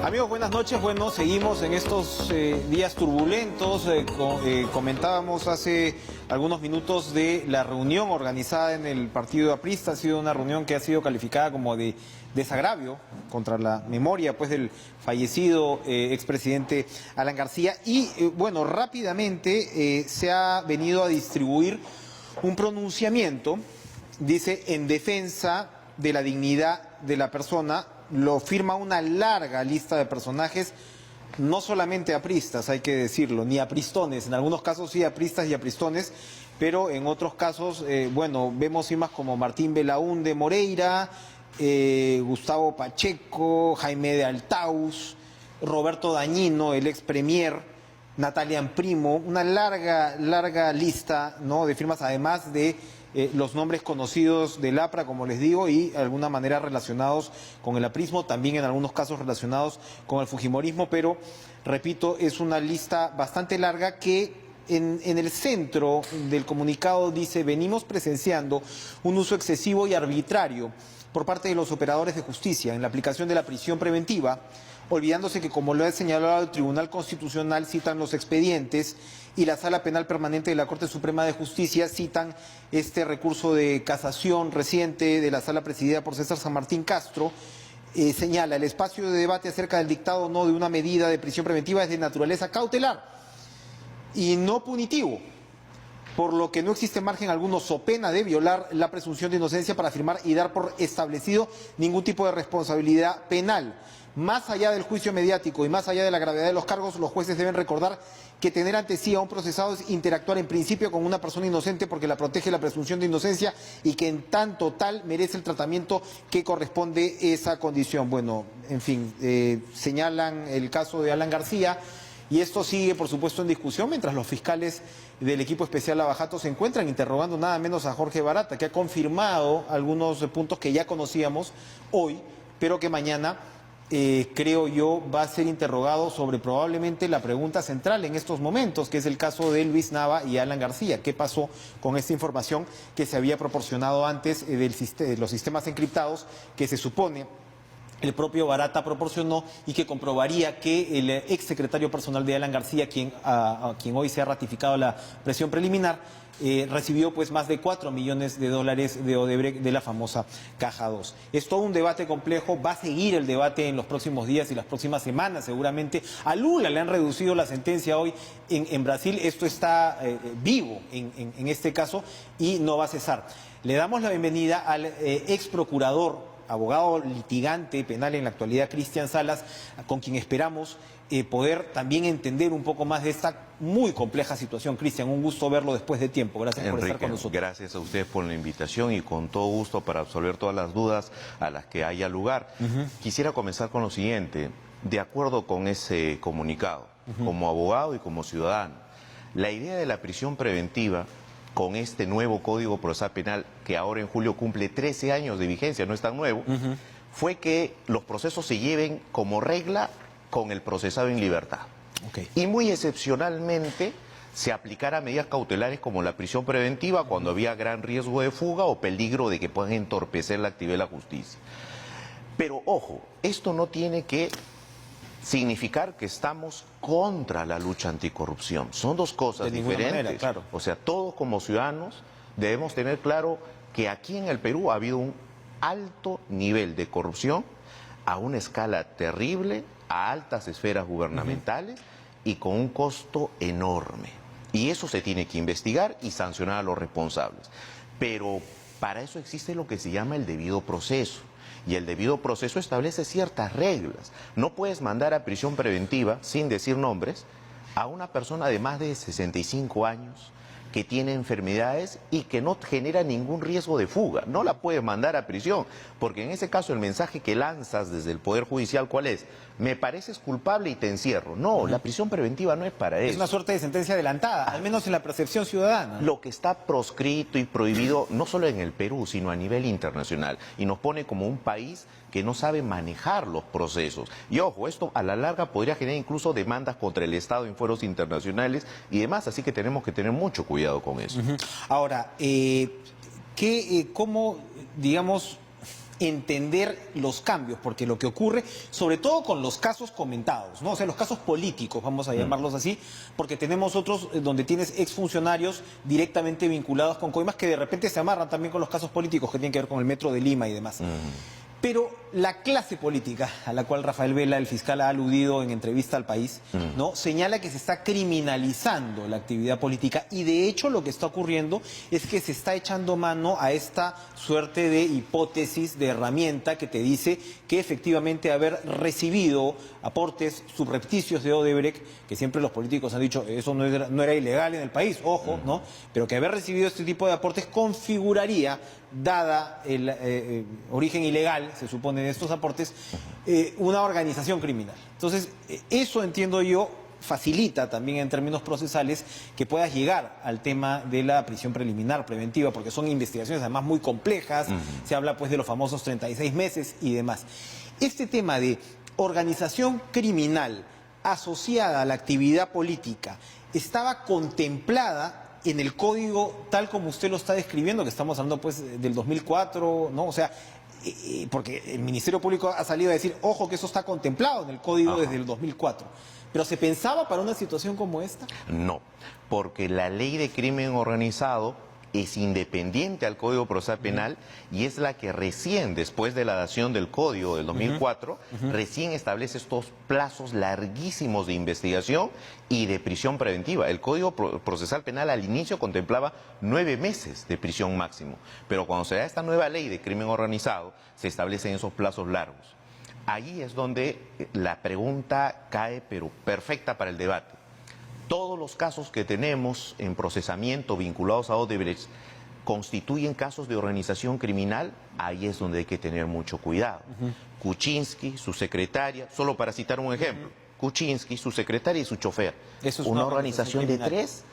Amigos, buenas noches. Bueno, seguimos en estos días turbulentos. Comentábamos hace algunos minutos de la reunión organizada en el partido aprista. Ha sido una reunión que ha sido calificada como de desagravio contra la memoria pues del fallecido expresidente Alan García. Y bueno, rápidamente se ha venido a distribuir un pronunciamiento, dice, en defensa de la dignidad de la persona. Lo firma una larga lista de personajes, no solamente apristas, hay que decirlo, ni apristones, en algunos casos sí apristas y apristones, pero en otros casos, bueno, vemos firmas como Martín Belaúnde Moreira, Gustavo Pacheco, Jaime de Altaus, Roberto Dañino, el ex premier, Natalia Primo, una larga lista, ¿no?, de firmas, además de los nombres conocidos del APRA, como les digo, y de alguna manera relacionados con el aprismo, también en algunos casos relacionados con el fujimorismo, pero, repito, es una lista bastante larga que en el centro del comunicado dice: venimos presenciando un uso excesivo y arbitrario por parte de los operadores de justicia en la aplicación de la prisión preventiva, olvidándose que, como lo ha señalado el Tribunal Constitucional, citan los expedientes, y la Sala Penal Permanente de la Corte Suprema de Justicia citan este recurso de casación reciente de la Sala presidida por César San Martín Castro. Señala: el espacio de debate acerca del dictado o no de una medida de prisión preventiva es de naturaleza cautelar y no punitivo, por lo que no existe margen alguno, so pena de violar la presunción de inocencia, para afirmar y dar por establecido ningún tipo de responsabilidad penal. Más allá del juicio mediático y más allá de la gravedad de los cargos, los jueces deben recordar que tener ante sí a un procesado es interactuar en principio con una persona inocente, porque la protege la presunción de inocencia y que en tanto tal merece el tratamiento que corresponde esa condición. Bueno, en fin, señalan el caso de Alan García. Y esto sigue, por supuesto, en discusión, mientras los fiscales del equipo especial Lavajato se encuentran interrogando nada menos a Jorge Barata, que ha confirmado algunos puntos que ya conocíamos hoy, pero que mañana, creo yo, va a ser interrogado sobre probablemente la pregunta central en estos momentos, que es el caso de Luis Nava y Alan García. ¿Qué pasó con esta información que se había proporcionado antes de los sistemas encriptados, que se supone el propio Barata proporcionó, y que comprobaría que el exsecretario personal de Alan García, a quien hoy se ha ratificado la presión preliminar, recibió pues más de 4 millones de dólares de Odebrecht, de la famosa Caja 2. Es todo un debate complejo, va a seguir el debate en los próximos días y las próximas semanas seguramente. A Lula le han reducido la sentencia hoy en Brasil, esto está vivo en este caso y no va a cesar. Le damos la bienvenida al ex procurador, abogado litigante penal en la actualidad, Cristian Salas, con quien esperamos poder también entender un poco más de esta muy compleja situación. Cristian, un gusto verlo después de tiempo. Gracias por estar con nosotros. Gracias a ustedes por la invitación y con todo gusto para absolver todas las dudas a las que haya lugar. Quisiera comenzar con lo siguiente. De acuerdo con ese comunicado, como abogado y como ciudadano, la idea de la prisión preventiva, con este nuevo Código Procesal Penal, que ahora en julio cumple 13 años de vigencia, no es tan nuevo, fue que los procesos se lleven como regla con el procesado en libertad. Y muy excepcionalmente se aplicara medidas cautelares como la prisión preventiva cuando había gran riesgo de fuga o peligro de que puedan entorpecer la actividad de la justicia. Pero ojo, esto no tiene que significar que estamos contra la lucha anticorrupción. Son dos cosas diferentes. Manera, claro. O sea, todos como ciudadanos debemos tener claro que aquí en el Perú ha habido un alto nivel de corrupción a una escala terrible, a altas esferas gubernamentales y con un costo enorme. Y eso se tiene que investigar y sancionar a los responsables. Pero para eso existe lo que se llama el debido proceso. Y el debido proceso establece ciertas reglas. No puedes mandar a prisión preventiva, sin decir nombres, a una persona de más de 65 años que tiene enfermedades y que no genera ningún riesgo de fuga. No la puedes mandar a prisión, porque en ese caso el mensaje que lanzas desde el Poder Judicial, ¿cuál es? Me pareces culpable y te encierro. No, la prisión preventiva no es para eso. Es una suerte de sentencia adelantada, al menos en la percepción ciudadana. Lo que está proscrito y prohibido no solo en el Perú, sino a nivel internacional, y nos pone como un país que no sabe manejar los procesos. Y ojo, esto a la larga podría generar incluso demandas contra el Estado en foros internacionales y demás, así que tenemos que tener mucho cuidado con eso. Ahora, ¿cómo, digamos, entender los cambios, porque lo que ocurre, sobre todo con los casos comentados, ¿no? O sea, los casos políticos, vamos a llamarlos así, porque tenemos otros donde tienes exfuncionarios directamente vinculados con coimas que de repente se amarran también con los casos políticos que tienen que ver con el Metro de Lima y demás. Pero la clase política a la cual Rafael Vela, el fiscal, ha aludido en entrevista al País, ¿no? Señala que se está criminalizando la actividad política y de hecho lo que está ocurriendo es que se está echando mano a esta suerte de hipótesis, de herramienta que te dice que efectivamente haber recibido aportes subrepticios de Odebrecht, que siempre los políticos han dicho eso no era ilegal en el país, ojo, ¿no? Pero que haber recibido este tipo de aportes configuraría, dada el origen ilegal, se supone, de estos aportes, una organización criminal. Entonces, eso entiendo yo facilita también en términos procesales que puedas llegar al tema de la prisión preliminar preventiva, porque son investigaciones además muy complejas, se habla pues de los famosos 36 meses y demás. Este tema de organización criminal asociada a la actividad política estaba contemplada en el código tal como usted lo está describiendo, que estamos hablando pues del 2004, ¿no? O sea, porque el Ministerio Público ha salido a decir, ojo que eso está contemplado en el código desde el 2004. ¿Pero se pensaba para una situación como esta? No, porque la ley de crimen organizado es independiente al Código Procesal Penal y es la que recién, después de la dación del Código del 2004, recién establece estos plazos larguísimos de investigación y de prisión preventiva. El Código Procesal Penal al inicio contemplaba 9 meses de prisión máximo, pero cuando se da esta nueva ley de crimen organizado, se establecen esos plazos largos. Ahí es donde la pregunta cae, pero perfecta para el debate. Todos los casos que tenemos en procesamiento vinculados a Odebrecht constituyen casos de organización criminal, ahí es donde hay que tener mucho cuidado. Kuczynski, su secretaria, solo para citar un ejemplo, Kuczynski, su secretaria y su chofer. Eso es una organización de 3.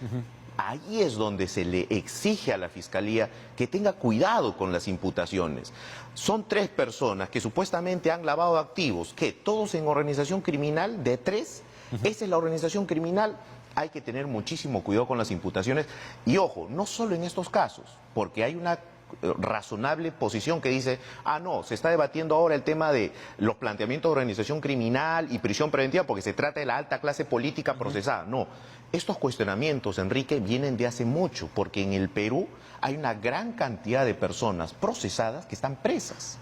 Ahí es donde se le exige a la Fiscalía que tenga cuidado con las imputaciones. Son 3 personas que supuestamente han lavado activos, que todos en organización criminal de 3, esa es la organización criminal. Hay que tener muchísimo cuidado con las imputaciones y ojo, no solo en estos casos, porque hay una razonable posición que dice, no, se está debatiendo ahora el tema de los planteamientos de organización criminal y prisión preventiva porque se trata de la alta clase política procesada. No, estos cuestionamientos, Enrique, vienen de hace mucho, porque en el Perú hay una gran cantidad de personas procesadas que están presas.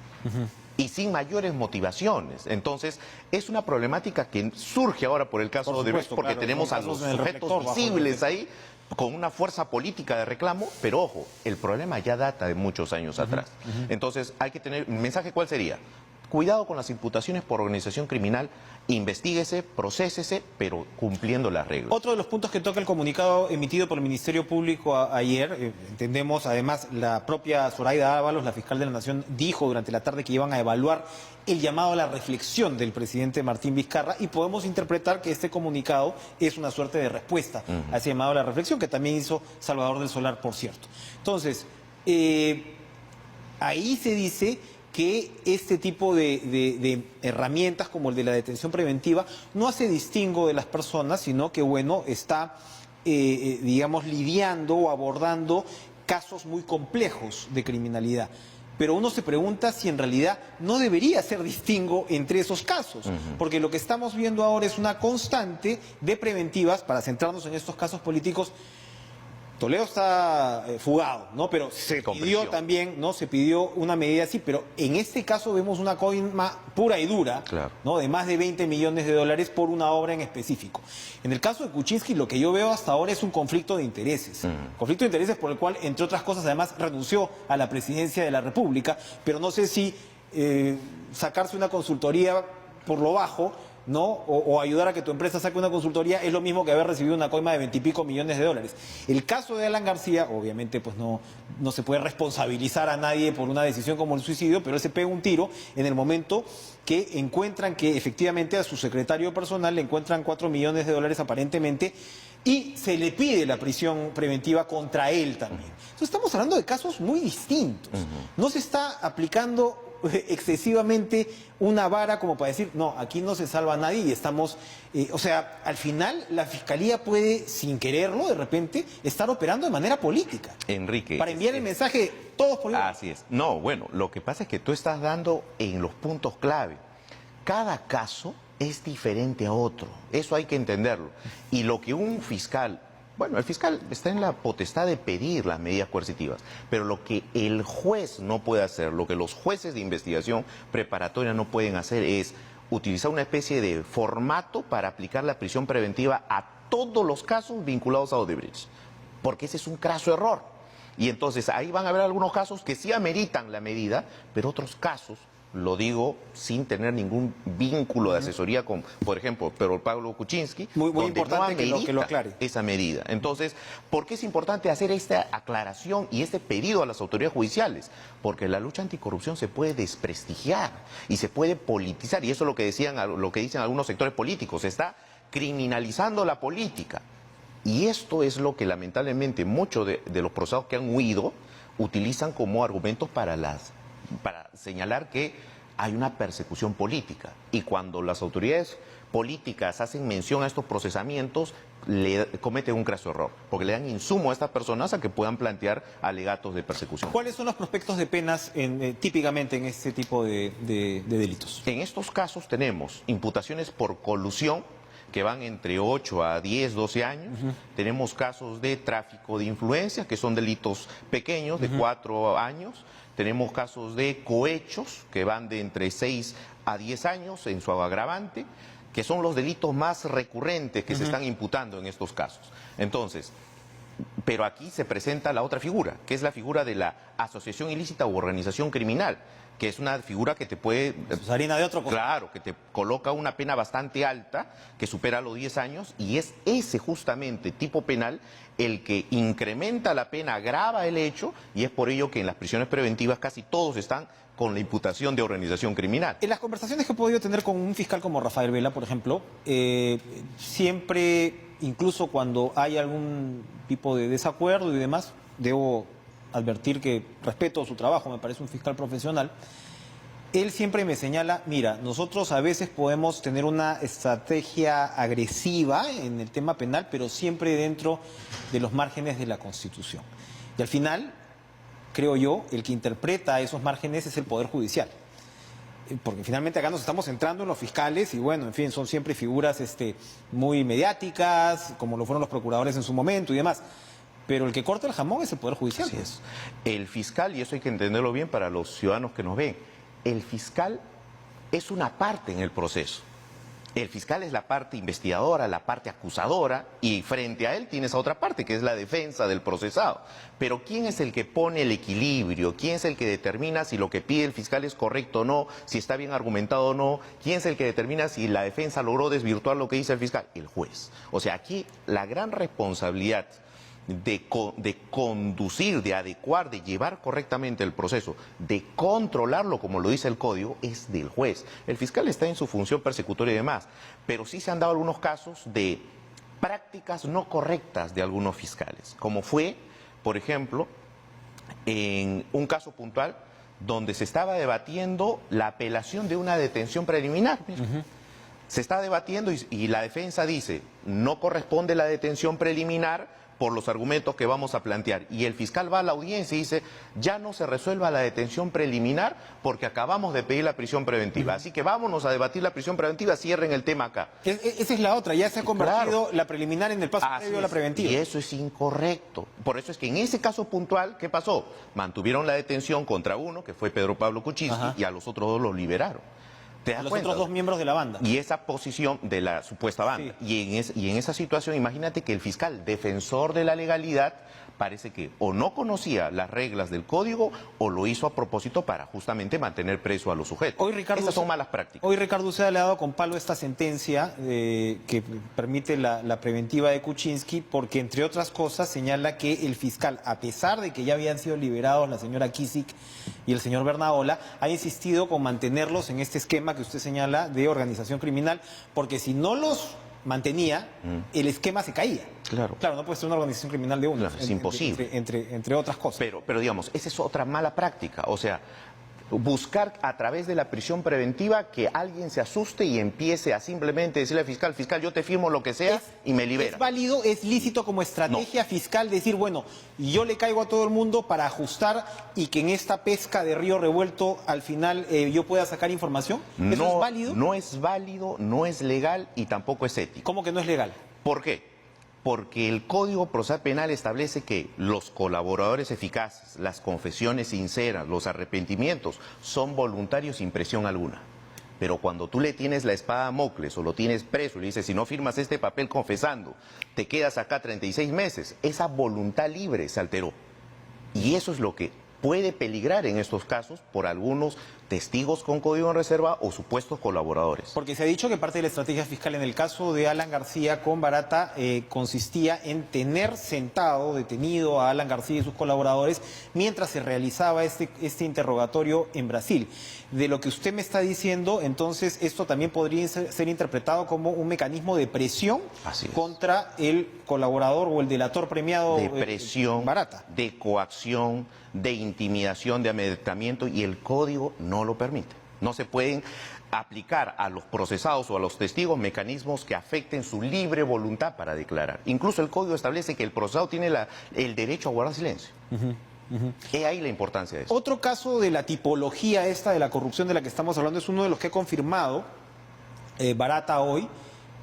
Y sin mayores motivaciones. Entonces, es una problemática que surge ahora por el caso de Odebrecht, porque claro, tenemos a los sujetos visibles ahí con una fuerza política de reclamo, pero ojo, el problema ya data de muchos años atrás. Entonces, hay que tener, ¿el mensaje cuál sería? Cuidado con las imputaciones por organización criminal, investíguese, procésese, pero cumpliendo las reglas. Otro de los puntos que toca el comunicado emitido por el Ministerio Público ayer, entendemos, además, la propia Zoraida Ábalos, la fiscal de la Nación, dijo durante la tarde que iban a evaluar el llamado a la reflexión del presidente Martín Vizcarra y podemos interpretar que este comunicado es una suerte de respuesta a ese llamado a la reflexión que también hizo Salvador del Solar, por cierto. Entonces, ahí se dice que este tipo de herramientas como el de la detención preventiva no hace distingo de las personas, sino que, bueno, está, digamos, lidiando o abordando casos muy complejos de criminalidad. Pero uno se pregunta si en realidad no debería hacer distingo entre esos casos, porque lo que estamos viendo ahora es una constante de preventivas, para centrarnos en estos casos políticos. Toledo está fugado, ¿no? Pero se pidió también, ¿no? Se pidió una medida así, pero en este caso vemos una coima pura y dura, claro, ¿no? De más de 20 millones de dólares por una obra en específico. En el caso de Kuczynski, lo que yo veo hasta ahora es un conflicto de intereses. Conflicto de intereses por el cual, entre otras cosas, además renunció a la presidencia de la República, pero no sé si sacarse una consultoría por lo bajo, ¿no? O ayudar a que tu empresa saque una consultoría es lo mismo que haber recibido una coima de 20 y pico millones de dólares. El caso de Alan García, obviamente, pues no se puede responsabilizar a nadie por una decisión como el suicidio, pero él se pega un tiro en el momento que encuentran que efectivamente a su secretario personal le encuentran 4 millones de dólares aparentemente y se le pide la prisión preventiva contra él también. Entonces estamos hablando de casos muy distintos. No se está aplicando excesivamente una vara como para decir, no, aquí no se salva a nadie y estamos... o sea, al final la Fiscalía puede, sin quererlo, de repente, estar operando de manera política. Enrique. Para enviar el mensaje, todos por igual. Así es. No, bueno, lo que pasa es que tú estás dando en los puntos clave. Cada caso es diferente a otro. Eso hay que entenderlo. Y lo que un fiscal... Bueno, el fiscal está en la potestad de pedir las medidas coercitivas, pero lo que el juez no puede hacer, lo que los jueces de investigación preparatoria no pueden hacer es utilizar una especie de formato para aplicar la prisión preventiva a todos los casos vinculados a Odebrecht, porque ese es un craso error. Y entonces ahí van a haber algunos casos que sí ameritan la medida, pero otros casos, lo digo sin tener ningún vínculo de asesoría con, por ejemplo, Pedro Pablo Kuczynski, Muy donde importante no que lo aclare. esa medida. Entonces, ¿por qué es importante hacer esta aclaración y este pedido a las autoridades judiciales? Porque la lucha anticorrupción se puede desprestigiar y se puede politizar, y eso es lo que dicen algunos sectores políticos, se está criminalizando la política. Y esto es lo que lamentablemente muchos de los procesados que han huido utilizan como argumentos para señalar que hay una persecución política. Y cuando las autoridades políticas hacen mención a estos procesamientos, le cometen un craso error, porque le dan insumo a estas personas a que puedan plantear alegatos de persecución. ¿Cuáles son los prospectos de penas típicamente en este tipo de delitos? En estos casos tenemos imputaciones por colusión, que van entre 8 a 10, 12 años. Tenemos casos de tráfico de influencias, que son delitos pequeños, de 4 años. Tenemos casos de cohechos, que van de entre 6 a 10 años en su agravante, que son los delitos más recurrentes que se están imputando en estos casos. Entonces, pero aquí se presenta la otra figura, que es la figura de la asociación ilícita u organización criminal, que es una figura que te puede... Es harina de otro cosa. Claro, que te coloca una pena bastante alta, que supera los 10 años, y es ese justamente tipo penal el que incrementa la pena, agrava el hecho, y es por ello que en las prisiones preventivas casi todos están con la imputación de organización criminal. En las conversaciones que he podido tener con un fiscal como Rafael Vela, por ejemplo, siempre, incluso cuando hay algún tipo de desacuerdo y demás, debo advertir que respeto su trabajo, me parece un fiscal profesional, él siempre me señala, mira, nosotros a veces podemos tener una estrategia agresiva en el tema penal, pero siempre dentro de los márgenes de la Constitución. Y al final, creo yo, el que interpreta esos márgenes es el Poder Judicial. Porque finalmente acá nos estamos centrando en los fiscales y bueno, en fin, son siempre figuras muy mediáticas, como lo fueron los procuradores en su momento y demás. Pero el que corta el jamón es el Poder Judicial. Así es. El fiscal, y eso hay que entenderlo bien para los ciudadanos que nos ven, el fiscal es una parte en el proceso. El fiscal es la parte investigadora, la parte acusadora, y frente a él tienes a otra parte, que es la defensa del procesado. Pero ¿quién es el que pone el equilibrio? ¿Quién es el que determina si lo que pide el fiscal es correcto o no, si está bien argumentado o no? ¿Quién es el que determina si la defensa logró desvirtuar lo que dice el fiscal? El juez. O sea, aquí la gran responsabilidad de conducir, de adecuar, de llevar correctamente el proceso, de controlarlo como lo dice el código, es del juez. El fiscal está en su función persecutoria y demás, pero sí se han dado algunos casos de prácticas no correctas de algunos fiscales, como fue, por ejemplo, en un caso puntual donde se estaba debatiendo la apelación de una detención preliminar. Se está debatiendo y la defensa dice, no corresponde la detención preliminar por los argumentos que vamos a plantear. Y el fiscal va a la audiencia y dice, ya no se resuelva la detención preliminar porque acabamos de pedir la prisión preventiva. Así que vámonos a debatir la prisión preventiva, cierren el tema acá. Esa es la otra, ya se ha convertido la preliminar en el paso previo a la preventiva. Y eso es incorrecto. Por eso es que en ese caso puntual, ¿qué pasó? Mantuvieron la detención contra uno, que fue Pedro Pablo Kuczynski, y a los otros dos los liberaron. A los otros dos miembros de la banda. Y esa posición de la supuesta banda. Sí. Y en esa situación, imagínate que el fiscal defensor de la legalidad parece que o no conocía las reglas del código o lo hizo a propósito para justamente mantener preso a los sujetos. Hoy, Ricardo, esas son malas prácticas. Hoy Ricardo Uceda le ha dado con palo esta sentencia que permite la preventiva de Kuczynski porque, entre otras cosas, señala que el fiscal, a pesar de que ya habían sido liberados la señora Kisic y el señor Bernaola, ha insistido con mantenerlos en este esquema que usted señala de organización criminal, porque si no los mantenía, el esquema se caía. Claro. Claro, no puede ser una organización criminal de uno. Claro, es imposible. Entre otras cosas. Pero digamos, esa es otra mala práctica. O sea, buscar a través de la prisión preventiva que alguien se asuste y empiece a simplemente decirle al fiscal, fiscal, yo te firmo lo que sea y me libera. ¿Es válido, es lícito como estrategia fiscal decir, bueno, yo le caigo a todo el mundo para ajustar y que en esta pesca de río revuelto al final yo pueda sacar información? ¿Eso es válido? No es válido, no es legal y tampoco es ético. ¿Cómo que no es legal? ¿Por qué? Porque el Código Procesal Penal establece que los colaboradores eficaces, las confesiones sinceras, los arrepentimientos son voluntarios sin presión alguna. Pero cuando tú le tienes la espada a Damocles o lo tienes preso y le dices, si no firmas este papel confesando, te quedas acá 36 meses, esa voluntad libre se alteró. Y eso es lo que puede peligrar en estos casos por algunos testigos con código en reserva o supuestos colaboradores. Porque se ha dicho que parte de la estrategia fiscal en el caso de Alan García con Barata consistía en tener sentado, detenido a Alan García y sus colaboradores mientras se realizaba este interrogatorio en Brasil. De lo que usted me está diciendo, entonces esto también podría ser interpretado como un mecanismo de presión contra el colaborador o el delator premiado de presión, Barata. De coacción, de intimidación, de amedrentamiento, y el código no lo permite. No se pueden aplicar a los procesados o a los testigos mecanismos que afecten su libre voluntad para declarar. Incluso el código establece que el procesado tiene el derecho a guardar silencio. Es ahí la importancia de eso. Otro caso de la tipología esta de la corrupción de la que estamos hablando es uno de los que ha confirmado Barata hoy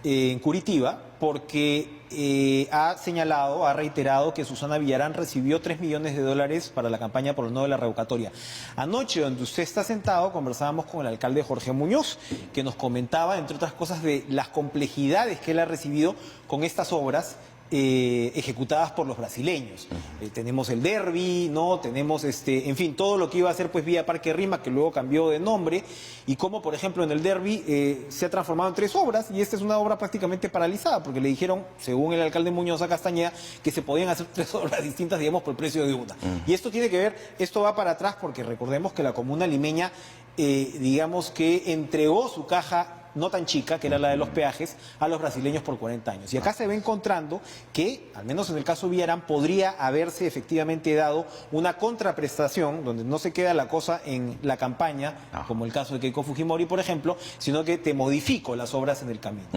en Curitiba, porque ha señalado, ha reiterado que Susana Villarán recibió $3 millones para la campaña por el no de la revocatoria. Anoche, donde usted está sentado, conversábamos con el alcalde Jorge Muñoz, que nos comentaba, entre otras cosas, de las complejidades que él ha recibido con estas obras ejecutadas por los brasileños. Tenemos el Derby, ¿no? Tenemos, en fin, todo lo que iba a ser pues vía Parque Rima, que luego cambió de nombre, y como, por ejemplo, en el Derby se ha transformado en 3 obras, y esta es una obra prácticamente paralizada, porque le dijeron, según el alcalde Muñoz a Castañeda, que se podían hacer 3 obras distintas, digamos, por el precio de una. Y esto tiene que ver, esto va para atrás, porque recordemos que la comuna limeña, digamos que entregó su caja no tan chica, que era la de los peajes, a los brasileños por 40 años. Y acá se va encontrando que, al menos en el caso Villarán, podría haberse efectivamente dado una contraprestación, donde no se queda la cosa en la campaña, como el caso de Keiko Fujimori, por ejemplo, sino que te modifico las obras en el camino.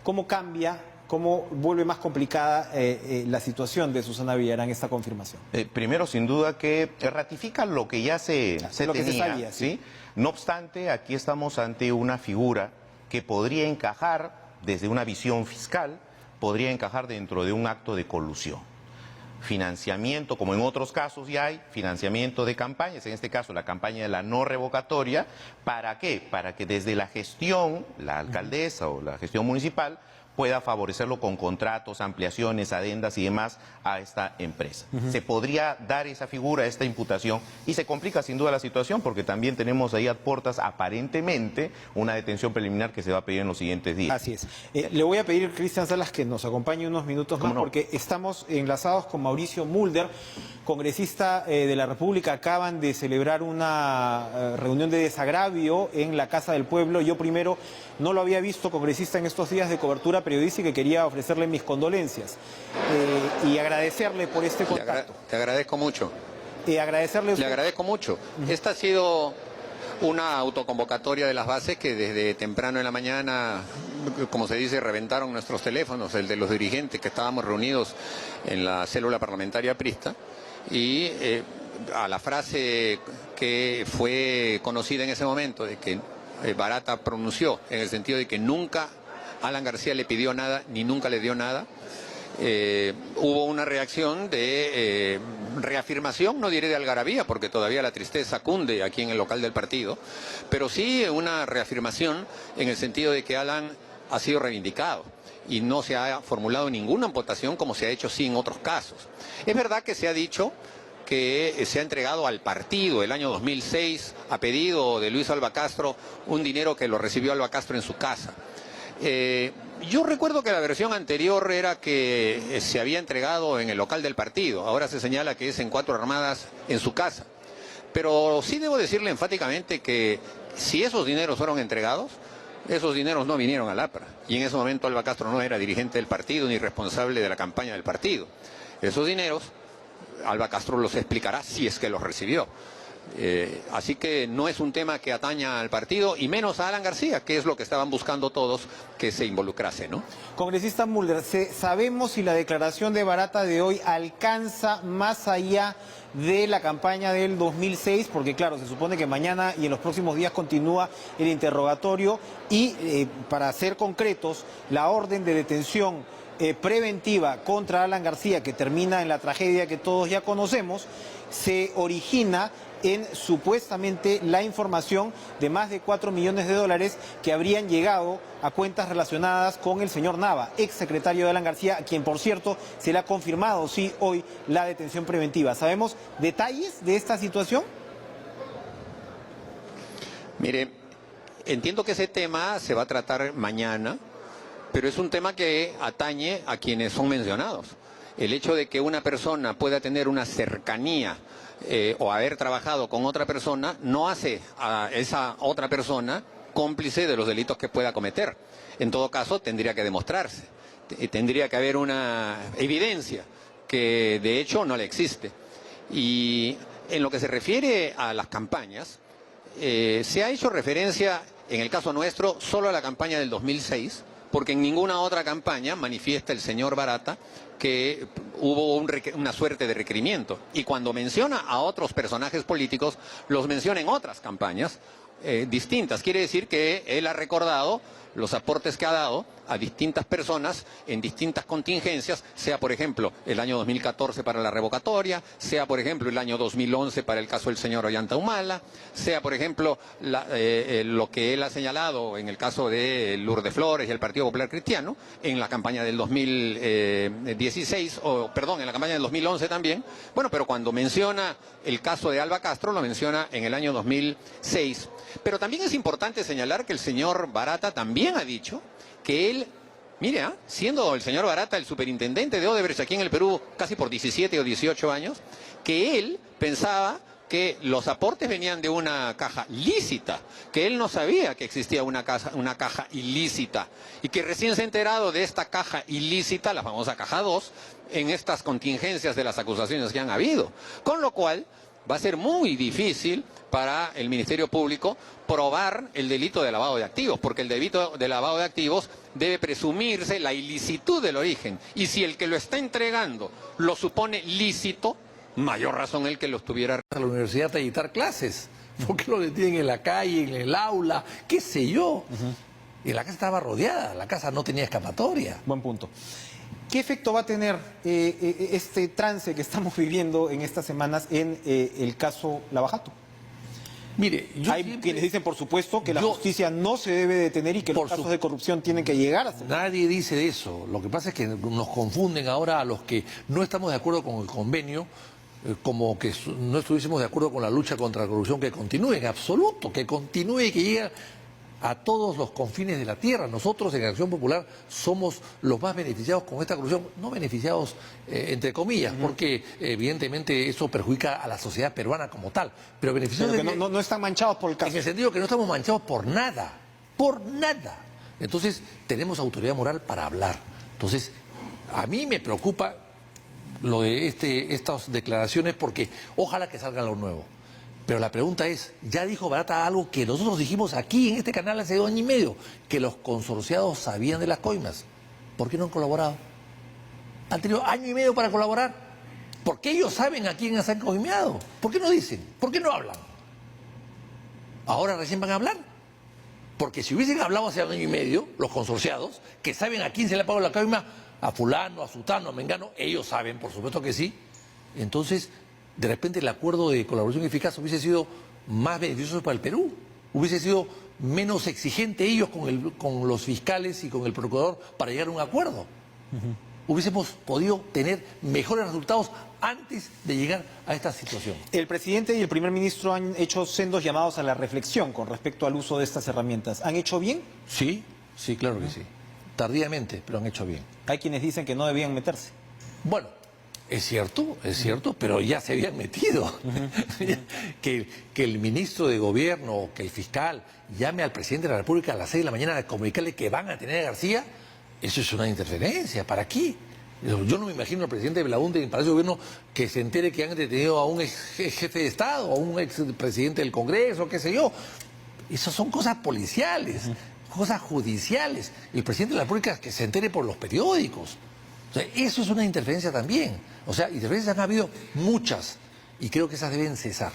¿Cómo cambia, cómo vuelve más complicada la situación de Susana Villarán esta confirmación? Primero, sin duda, que ratifica lo que ya se lo que tenía, se sabía, ¿sí? No obstante, aquí estamos ante una figura que podría encajar, desde una visión fiscal, podría encajar dentro de un acto de colusión. Financiamiento, como en otros casos ya hay, financiamiento de campañas, en este caso la campaña de la no revocatoria. ¿Para qué? Para que desde la gestión, la alcaldesa o la gestión municipal, pueda favorecerlo con contratos, ampliaciones, adendas y demás a esta empresa. Se podría dar esa figura, esta imputación, y se complica sin duda la situación porque también tenemos ahí a puertas aparentemente una detención preliminar que se va a pedir en los siguientes días. Así es. Le voy a pedir, Cristian Salas, que nos acompañe unos minutos más, porque estamos enlazados con Mauricio Mulder, congresista de la República. Acaban de celebrar una reunión de desagravio en la Casa del Pueblo. Yo primero no lo había visto, congresista, en estos días de cobertura periodística, y quería ofrecerle mis condolencias y agradecerle por este contacto. Te agradezco mucho. Agradecerle a usted. Le agradezco mucho. Esta ha sido una autoconvocatoria de las bases que desde temprano en la mañana, como se dice, reventaron nuestros teléfonos, el de los dirigentes que estábamos reunidos en la célula parlamentaria aprista, y a la frase que fue conocida en ese momento, de que Barata pronunció, en el sentido de que nunca Alan García le pidió nada, ni nunca le dio nada, hubo una reacción de reafirmación, no diré de algarabía, porque todavía la tristeza cunde aquí en el local del partido, pero sí una reafirmación en el sentido de que Alan ha sido reivindicado y no se ha formulado ninguna imputación como se ha hecho sí en otros casos. Es verdad que se ha dicho que se ha entregado al partido el año 2006 a pedido de Luis Alba Castro un dinero que lo recibió Alba Castro en su casa. Yo recuerdo que la versión anterior era que se había entregado en el local del partido. Ahora se señala que es en Cuatro Armadas en su casa. Pero sí debo decirle enfáticamente que si esos dineros fueron entregados, esos dineros no vinieron al APRA. Y en ese momento Alba Castro no era dirigente del partido ni responsable de la campaña del partido. Esos dineros Alba Castro los explicará si es que los recibió. Así que no es un tema que ataña al partido, y menos a Alan García, que es lo que estaban buscando todos, que se involucrase, ¿no? Congresista Mulder, ¿sabemos si la declaración de Barata de hoy alcanza más allá de la campaña del 2006? Porque claro, se supone que mañana y en los próximos días continúa el interrogatorio y, para ser concretos, la orden de detención preventiva contra Alan García, que termina en la tragedia que todos ya conocemos, se origina en supuestamente la información de más de 4 millones de dólares que habrían llegado a cuentas relacionadas con el señor Nava, ex secretario de Alan García, a quien por cierto se le ha confirmado sí hoy la detención preventiva. ¿Sabemos detalles de esta situación? Mire, entiendo que ese tema se va a tratar mañana, pero es un tema que atañe a quienes son mencionados. El hecho de que una persona pueda tener una cercanía o haber trabajado con otra persona no hace a esa otra persona cómplice de los delitos que pueda cometer. En todo caso, tendría que demostrarse. Tendría que haber una evidencia que de hecho no le existe. Y en lo que se refiere a las campañas, se ha hecho referencia, en el caso nuestro, solo a la campaña del 2006, porque en ninguna otra campaña manifiesta el señor Barata que hubo una suerte de requerimiento. Y cuando menciona a otros personajes políticos, los menciona en otras campañas distintas. Quiere decir que él ha recordado los aportes que ha dado a distintas personas en distintas contingencias, sea por ejemplo el año 2014 para la revocatoria, sea por ejemplo el año 2011 para el caso del señor Ollanta Humala, sea por ejemplo lo que él ha señalado en el caso de Lourdes Flores y el Partido Popular Cristiano en la campaña del 2016, o perdón, en la campaña del 2011 también. Bueno, pero cuando menciona el caso de Alba Castro lo menciona en el año 2006. Pero también es importante señalar que el señor Barata también ha dicho que él, mire, siendo el señor Barata el superintendente de Odebrecht aquí en el Perú casi por 17 o 18 años, que él pensaba que los aportes venían de una caja lícita, que él no sabía que existía una caja ilícita, y que recién se ha enterado de esta caja ilícita, la famosa caja 2, en estas contingencias de las acusaciones que han habido. Con lo cual va a ser muy difícil para el Ministerio Público probar el delito de lavado de activos, porque el delito de lavado de activos debe presumirse la ilicitud del origen. Y si el que lo está entregando lo supone lícito, mayor razón el que lo estuviera. A la universidad a dictar clases. ¿Por qué lo detienen en la calle, en el aula? ¿Qué sé yo? Y la casa estaba rodeada, la casa no tenía escapatoria. Buen punto. ¿Qué efecto va a tener este trance que estamos viviendo en estas semanas en el caso Lava Jato? Mire, hay quienes dicen, por supuesto, que la justicia no se debe detener y que los casos de corrupción tienen que llegar a ser. Nadie dice eso. Lo que pasa es que nos confunden ahora a los que no estamos de acuerdo con el convenio, como que no estuviésemos de acuerdo con la lucha contra la corrupción, que continúe en absoluto, que continúe y que llegue a todos los confines de la tierra. Nosotros en Acción Popular somos los más beneficiados con esta corrupción, no beneficiados entre comillas, porque evidentemente eso perjudica a la sociedad peruana como tal, pero beneficiados que no están manchados por el caso. En el sentido que no estamos manchados por nada, por nada. Entonces tenemos autoridad moral para hablar. Entonces a mí me preocupa lo de estas declaraciones, porque ojalá que salga lo nuevo. Pero la pregunta es, ya dijo Barata algo que nosotros dijimos aquí en este canal hace 2 años y medio, que los consorciados sabían de las coimas. ¿Por qué no han colaborado? Han tenido 1 año y medio para colaborar. ¿Por qué ellos saben a quién se han coimeado? ¿Por qué no dicen? ¿Por qué no hablan? ¿Ahora recién van a hablar? Porque si hubiesen hablado hace 1 año y medio, los consorciados, que saben a quién se le ha pagado la coima, a fulano, a sutano, a mengano, ellos saben, por supuesto que sí. Entonces, de repente el acuerdo de colaboración eficaz hubiese sido más beneficioso para el Perú, hubiese sido menos exigente ellos con los fiscales y con el procurador para llegar a un acuerdo. Hubiésemos podido tener mejores resultados antes de llegar a esta situación. El presidente y el primer ministro han hecho sendos llamados a la reflexión con respecto al uso de estas herramientas. ¿Han hecho bien? Sí, sí, claro que sí. Tardíamente, pero han hecho bien. Hay quienes dicen que no debían meterse. Bueno, es cierto, pero ya se habían metido. que el ministro de Gobierno, que el fiscal llame al presidente de la República a las 6 de la mañana a comunicarle que van a tener a García, eso es una interferencia. ¿Para qué? Yo no me imagino al presidente de Belaúnde en el Palacio de Gobierno que se entere que han detenido a un ex jefe de Estado, a un ex presidente del Congreso, qué sé yo. Esas son cosas policiales, cosas judiciales. El presidente de la República que se entere por los periódicos. O sea, eso es una interferencia también. O sea, interferencias han habido muchas y creo que esas deben cesar.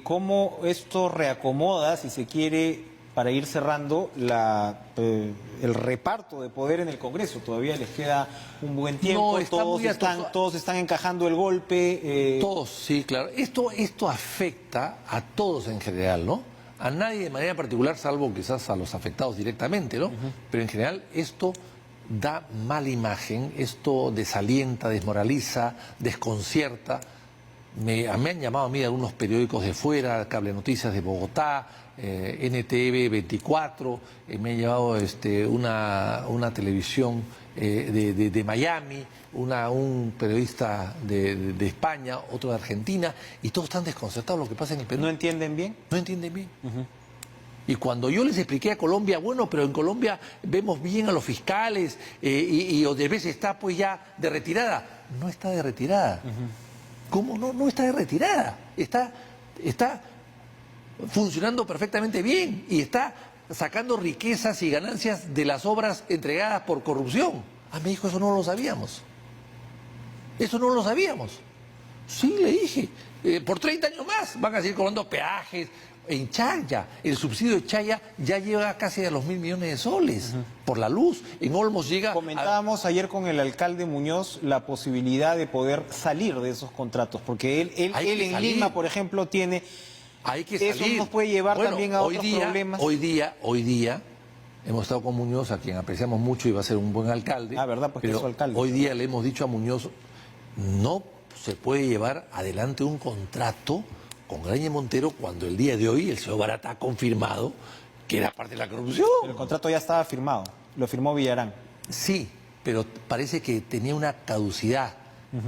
¿Cómo esto reacomoda, si se quiere, para ir cerrando, el reparto de poder en el Congreso? Todavía les queda un buen tiempo, No, está muy todos están encajando el golpe. Todos, sí, claro. Esto afecta a todos en general, ¿no? A nadie de manera particular, salvo quizás a los afectados directamente, ¿no? Pero en general esto da mala imagen, esto desalienta, desmoraliza, desconcierta. Me han llamado a mí algunos periódicos de fuera, Cable Noticias de Bogotá, NTV 24, me ha llevado una televisión de Miami, un periodista de España, otro de Argentina, y todos están desconcertados lo que pasa en el Perú. ¿No entienden bien? No entienden bien. Y cuando yo les expliqué a Colombia, bueno, pero en Colombia vemos bien a los fiscales y Odebrecht está pues ya de retirada. No está de retirada. ¿Cómo no? No está de retirada. Está funcionando perfectamente bien y está sacando riquezas y ganancias de las obras entregadas por corrupción. Ah, me dijo, eso no lo sabíamos. Eso no lo sabíamos. Sí, le dije, por 30 años más van a seguir cobrando peajes. En Chaya, el subsidio de Chaya ya llega casi a los 1.000 millones de soles por la luz. En Olmos llega... Comentábamos ayer con el alcalde Muñoz la posibilidad de poder salir de esos contratos, porque él en Lima, por ejemplo, tiene... Hay que salir. Eso nos puede llevar también a otros problemas. Hoy día, hemos estado con Muñoz, a quien apreciamos mucho y va a ser un buen alcalde. Ah, ¿verdad? Pues pero que es su alcalde. Hoy día le hemos dicho a Muñoz, no se puede llevar adelante un contrato con Graña Montero cuando el día de hoy el señor Barata ha confirmado que era parte de la corrupción. Pero el contrato ya estaba firmado, lo firmó Villarán. Sí, pero parece que tenía una caducidad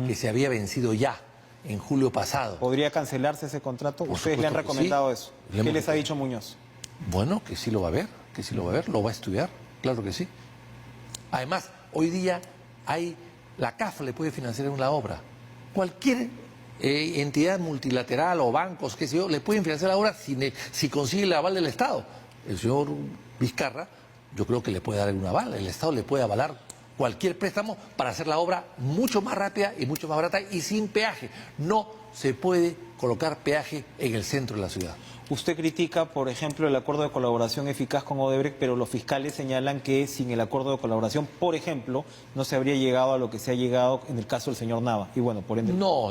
que se había vencido ya en julio pasado. ¿Podría cancelarse ese contrato? Por ¿Ustedes le han supuesto que recomendado sí. eso? ¿Qué les ha dicho Muñoz? Bueno, que sí lo va a ver, lo va a estudiar, claro que sí. Además, hoy día la CAF le puede financiar una obra. Cualquier entidad multilateral o bancos, qué sé yo, le pueden financiar la obra si consigue el aval del Estado. El señor Vizcarra, yo creo que le puede dar un aval, el Estado le puede avalar cualquier préstamo para hacer la obra mucho más rápida y mucho más barata y sin peaje. No se puede colocar peaje en el centro de la ciudad. Usted critica, por ejemplo, el acuerdo de colaboración eficaz con Odebrecht, pero los fiscales señalan que sin el acuerdo de colaboración, por ejemplo, no se habría llegado a lo que se ha llegado en el caso del señor Nava. Y bueno, por ende... No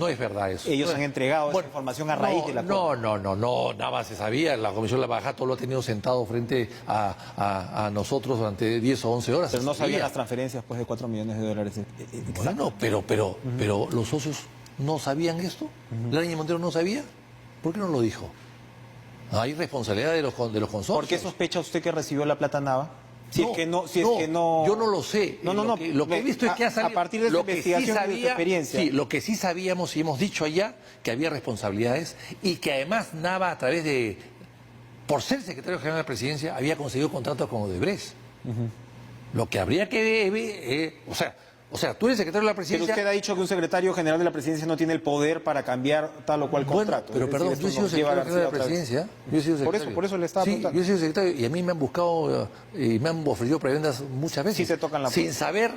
es verdad eso. Ellos han entregado esa información a raíz del acuerdo. No, Nava se sabía. La Comisión de la Bajada todo lo ha tenido sentado frente a nosotros durante 10 o 11 horas. Pero no sabían las transferencias pues, de $4 millones. Bueno, pero los socios no sabían esto. Graña Montero no sabía. ¿Por qué no lo dijo? Hay responsabilidad de los consorcios. ¿Por qué sospecha usted que recibió la plata Nava? Yo no lo sé. Lo que he visto es que ha salido. A partir de esta investigación y de su experiencia. Sí, lo que sí sabíamos y hemos dicho allá, que había responsabilidades y que además Nava, por ser secretario general de la presidencia, había conseguido contratos con Odebrecht. Lo que habría que... O sea, tú eres secretario de la presidencia... Pero usted ha dicho que un secretario general de la presidencia no tiene el poder para cambiar tal o cual contrato. Pero perdón, yo he sido secretario general de la presidencia. Por eso le estaba preguntando. Yo he sido secretario y a mí me han buscado y me han ofrecido prebendas muchas veces. Sí se tocan la puerta. Sin saber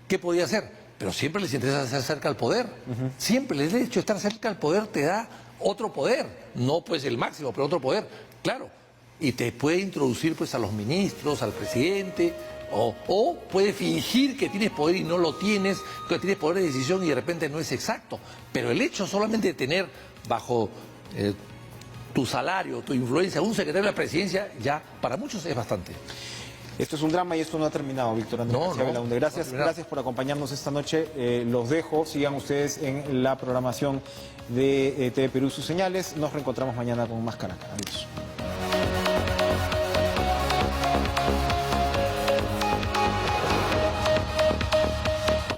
qué podía hacer. Pero siempre les interesa estar cerca al poder. Siempre les he dicho, estar cerca al poder te da otro poder. No pues el máximo, pero otro poder. Claro. Y te puede introducir pues a los ministros, al presidente... O puede fingir que tienes poder y no lo tienes, que tienes poder de decisión y de repente no es exacto. Pero el hecho solamente de tener bajo tu salario, tu influencia, un secretario de la presidencia, ya para muchos es bastante. Esto es un drama y esto no ha terminado, Víctor Andrés García Belaúnde. Gracias por acompañarnos esta noche. Los dejo, sigan ustedes en la programación de TV Perú Sus Señales. Nos reencontramos mañana con más Caracas. Adiós.